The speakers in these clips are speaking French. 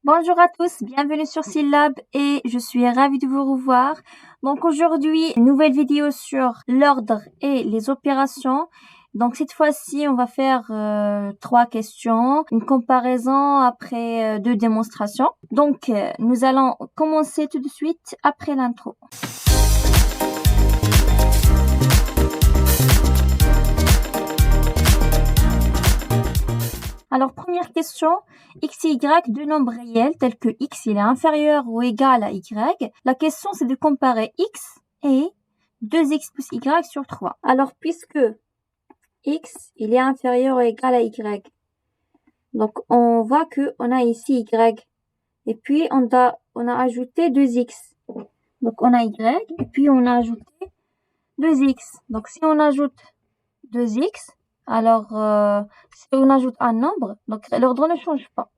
Bonjour à tous, bienvenue sur Syllab et je suis ravie de vous revoir. Donc aujourd'hui, une nouvelle vidéo sur l'ordre et les opérations. Donc cette fois-ci, on va faire 3 questions, une comparaison après 2 démonstrations. Donc nous allons commencer tout de suite après l'intro. Alors, première question, x et y, deux nombres réels tels que x il est inférieur ou égal à y. La question, c'est de comparer x et 2x plus y sur 3. Alors, puisque x il est inférieur ou égal à y, donc on voit qu'on a ici y. Et puis, on a ajouté 2x. Donc, on a y et puis on a ajouté 2x. Donc, si on ajoute 2x, alors, si on ajoute un nombre, donc l'ordre ne change pas.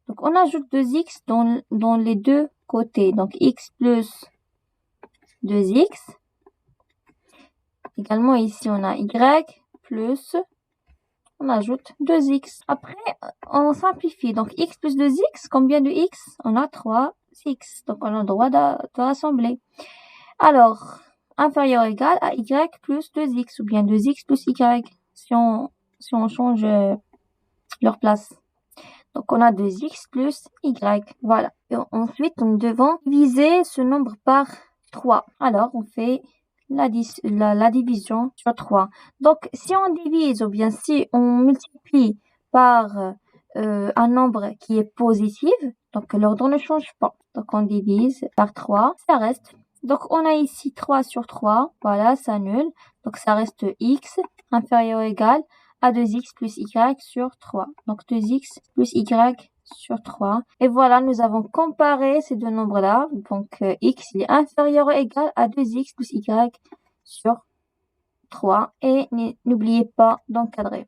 Donc, on ajoute 2x dans les deux côtés. Donc, x plus 2x. Également, ici, on a y plus, on ajoute 2x. Après, on simplifie. Donc, x plus 2x, combien de x? On a 3x. Donc, on a le droit de rassembler. Alors, inférieur ou égal à y plus 2x ou bien 2x plus y. Si on change leur place. Donc, on a 2x plus y. Voilà. Et ensuite, nous devons diviser ce nombre par 3. Alors, on fait la division sur 3. Donc, si on divise ou bien si on multiplie par un nombre qui est positif, donc l'ordre ne change pas. Donc, on divise par 3, ça reste. Donc, on a ici 3 sur 3. Voilà, ça annule. Donc, ça reste x inférieur ou égal à 2x plus y sur 3. Donc, 2x plus y sur 3. Et voilà, nous avons comparé ces deux nombres-là. Donc, x il est inférieur ou égal à 2x plus y sur 3. Et n'oubliez pas d'encadrer.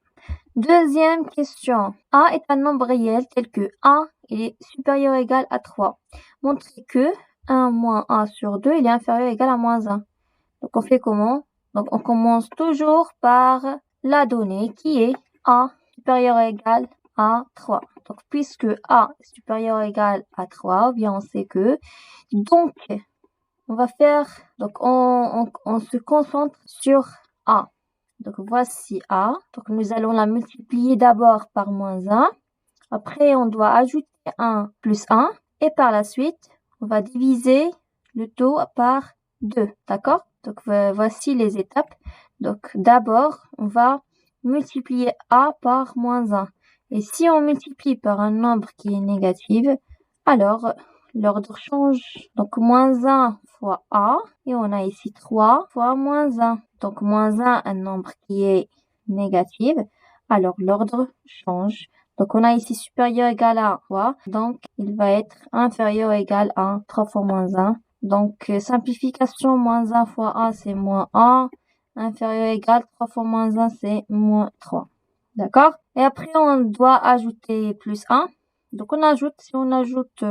Deuxième question. A est un nombre réel tel que A il est supérieur ou égal à 3. Montrez que 1 moins A sur 2 il est inférieur ou égal à moins 1. Donc, on fait comment? Donc, on commence toujours par la donnée qui est A supérieur ou égal à 3. Donc, puisque A est supérieur ou égal à 3, bien on sait que. Donc, on va faire, donc on se concentre sur A. Donc, voici A. Donc, nous allons la multiplier d'abord par moins 1. Après, on doit ajouter 1 plus 1. Et par la suite, on va diviser le tout par 2. D'accord? Donc, voici les étapes. Donc, d'abord, on va multiplier A par moins 1. Et si on multiplie par un nombre qui est négatif, alors l'ordre change. Donc, moins 1 fois A. Et on a ici 3 fois moins 1. Donc, moins 1, un nombre qui est négatif. Alors, l'ordre change. Donc, on a ici supérieur égal à 3. Donc, il va être inférieur égal à 3 fois moins 1. Donc, simplification, moins 1 fois 1, c'est moins 1. Inférieur égal, 3 fois moins 1, c'est moins 3. D'accord? Et après, on doit ajouter plus 1. Donc, si on ajoute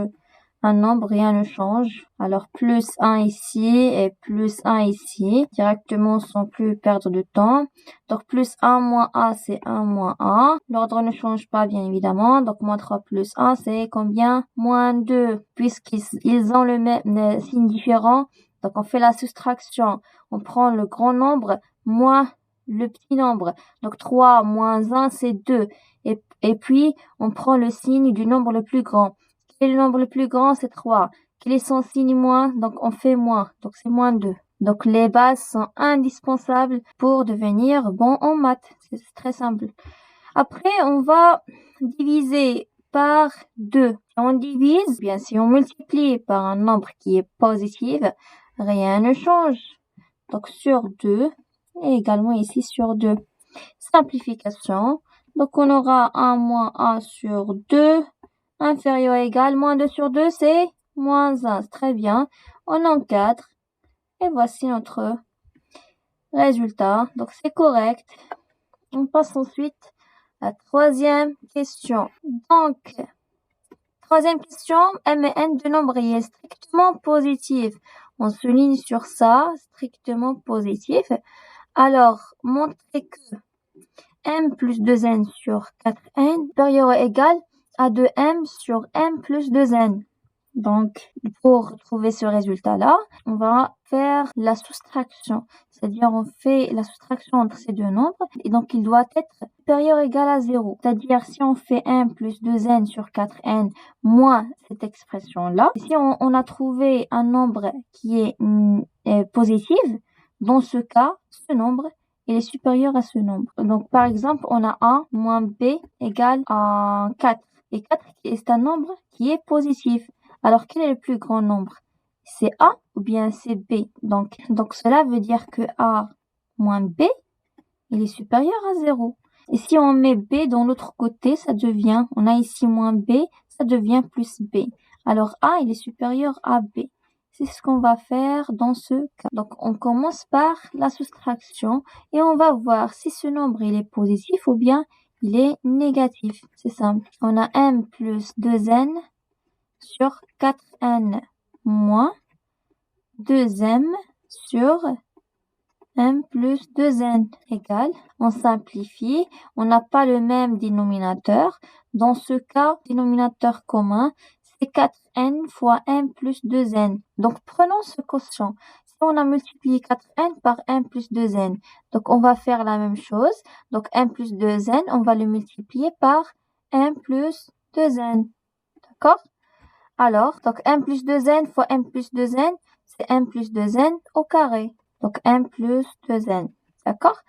un nombre, rien ne change. Alors, plus 1 ici et plus 1 ici, directement sans plus perdre de temps. Donc, plus 1 moins A, c'est 1 moins A. L'ordre ne change pas, bien évidemment. Donc, moins 3 plus 1, c'est combien? Moins 2. Puisqu'ils ont le même signe différent, donc on fait la soustraction. On prend le grand nombre moins le petit nombre. Donc, 3 moins 1, c'est 2. Et puis, on prend le signe du nombre le plus grand. Quel est le nombre le plus grand? C'est 3. Quel est son signe moins? Donc, on fait moins. Donc, c'est moins 2. Donc, les bases sont indispensables pour devenir bon en maths. C'est très simple. Après, on va diviser par 2. Si on divise, bien si on multiplie par un nombre qui est positif, rien ne change. Donc, sur 2 et également ici sur 2. Simplification. Donc, on aura 1 moins A sur 2. Inférieur ou égal, moins 2 sur 2, c'est moins 1. Très bien. On encadre. Et voici notre résultat. Donc, c'est correct. On passe ensuite à la troisième question. Donc, troisième question, M et N de nombres réels strictement positifs. On souligne sur ça, strictement positif. Alors, montrez que M plus 2N sur 4N supérieur ou égal a de m sur m plus 2n. Donc, pour trouver ce résultat-là, on va faire la soustraction. C'est-à-dire, on fait la soustraction entre ces deux nombres. Et donc, il doit être supérieur ou égal à 0. C'est-à-dire, si on fait 1 plus 2n sur 4n moins cette expression-là, si on a trouvé un nombre qui est positif, dans ce cas, ce nombre, il est supérieur à ce nombre. Donc, par exemple, on a 1 moins b égale à 4. Et 4, c'est un nombre qui est positif. Alors, quel est le plus grand nombre? C'est A ou bien c'est B? Donc, cela veut dire que A moins B, il est supérieur à 0. Et si on met B dans l'autre côté, ça devient, on a ici moins B, ça devient plus B. Alors, A, il est supérieur à B. C'est ce qu'on va faire dans ce cas. Donc, on commence par la soustraction et on va voir si ce nombre, il est positif ou bien il est négatif. C'est simple. On a m plus 2n sur 4n moins 2m sur m plus 2n égale, on simplifie, on n'a pas le même dénominateur. Dans ce cas, dénominateur commun, c'est 4n fois m plus 2n. Donc, prenons ce quotient. Si on a multiplié 4n par m plus 2n, donc on va faire la même chose. Donc, m plus 2n, on va le multiplier par m plus 2n. D'accord? Alors, donc m plus 2n fois m plus 2n, c'est m plus 2n au carré. Donc m plus 2n. D'accord?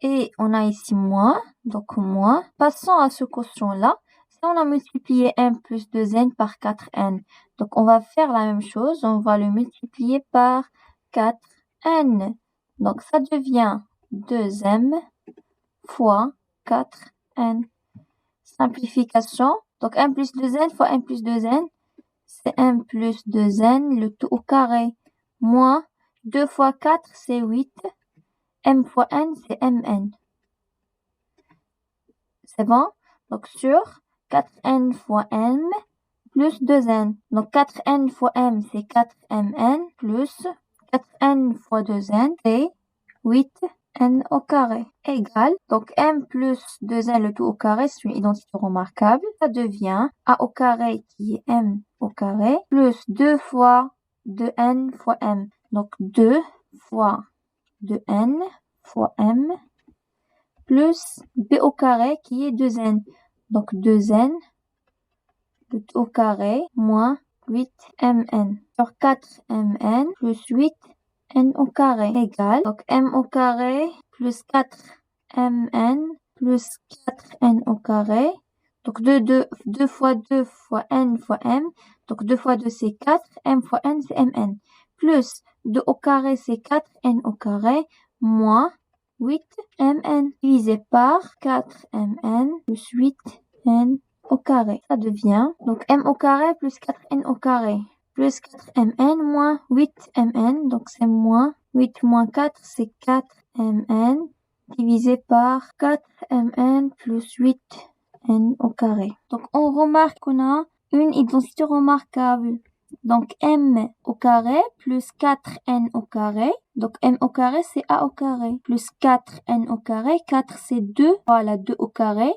Et on a ici moins, donc moins. Passons à ce quotient-là. Si on a multiplié m plus 2n par 4n, donc on va faire la même chose. On va le multiplier par 4n. Donc ça devient 2m fois 4n. Simplification. Donc m plus 2n fois m plus 2n. C'est m plus 2n, le tout au carré, moins 2 fois 4, c'est 8. M fois n, c'est mn. C'est bon? Donc, sur 4n fois m plus 2n. Donc, 4n fois m, c'est 4mn plus 4n fois 2n, c'est 8n au carré. Égal. Donc, m plus 2n, le tout au carré, c'est une identité remarquable. Ça devient a au carré qui est m au carré plus 2 fois 2n fois m. Donc, 2 fois 2n fois m plus b au carré qui est 2n. Donc, 2n le tout au carré moins 8mn. Sur 4mn plus 8n au carré égale. Donc, m au carré plus 4mn plus 4n au carré. Donc, 2 fois 2 fois n fois m. Donc, 2 fois 2, c'est 4. m fois n, c'est mn. Plus 2 au carré, c'est 4n au carré. Moins 8mn divisé par 4mn plus 8n au carré. Ça devient donc m au carré plus 4n au carré plus 4mn moins 8mn. Donc, c'est moins 8 moins 4, c'est 4mn divisé par 4mn plus 8n au carré. Donc, on remarque qu'on a une identité remarquable. Donc, m au carré plus 4n au carré. Donc, m au carré, c'est a au carré. Plus 4n au carré. 4, c'est 2. Voilà, 2 au carré.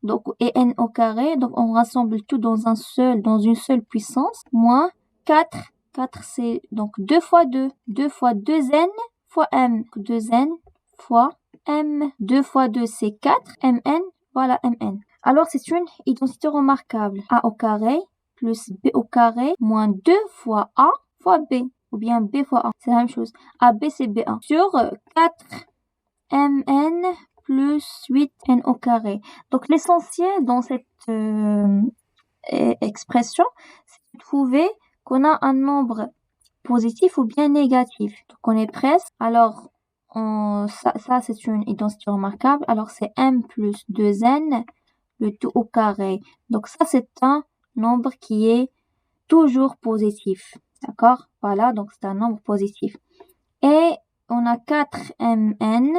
Donc, et n au carré. Donc, on rassemble tout dans une seule puissance. Moins 4. 4, c'est donc 2 fois 2. 2 fois 2n fois m. 2n fois m. 2 fois 2, c'est 4. mn, voilà mn. Alors, c'est une identité remarquable. A au carré plus b au carré moins 2 fois a fois b. Ou bien b fois a. C'est la même chose. AB, c'est b1. Sur 4mn plus 8n au carré. Donc, l'essentiel dans cette expression, c'est de trouver qu'on a un nombre positif ou bien négatif. Donc, on est presque. Alors, ça c'est une identité remarquable. Alors, c'est m plus 2n, le tout au carré. Donc, ça, c'est un nombre qui est toujours positif. D'accord? Voilà, donc c'est un nombre positif. Et on a 4mn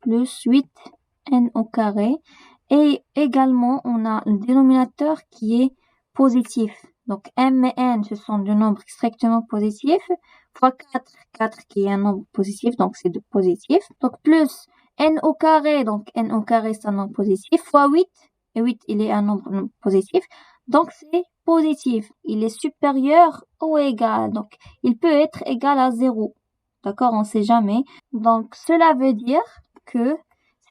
plus 8n au carré. Et également, on a le dénominateur qui est positif. Donc, m et n, ce sont deux nombres strictement positifs. Fois 4, 4 qui est un nombre positif, donc c'est de positif. Donc, plus n au carré, donc n au carré, c'est un nombre positif. Fois 8, et 8, il est un nombre positif. Donc, c'est positif. Il est supérieur ou égal. Donc, il peut être égal à 0. D'accord? On sait jamais. Donc, cela veut dire que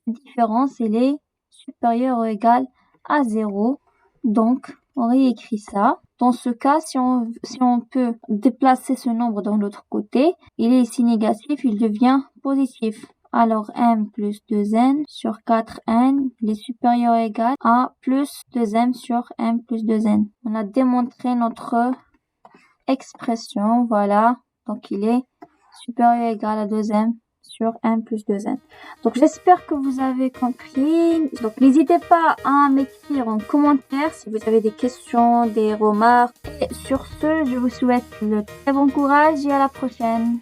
cette différence, elle est supérieure ou égale à 0. Donc, on réécrit ça. Dans ce cas, si on peut déplacer ce nombre dans l'autre côté, il est ici négatif, il devient positif. Alors, m plus 2n sur 4n, il est supérieur ou égal à plus 2m sur m plus 2n. On a démontré notre expression, voilà. Donc, il est supérieur ou égal à 2m sur m plus 2n. Donc, j'espère que vous avez compris. Donc, n'hésitez pas à m'écrire en commentaire si vous avez des questions, des remarques. Et sur ce, je vous souhaite le très bon courage et à la prochaine.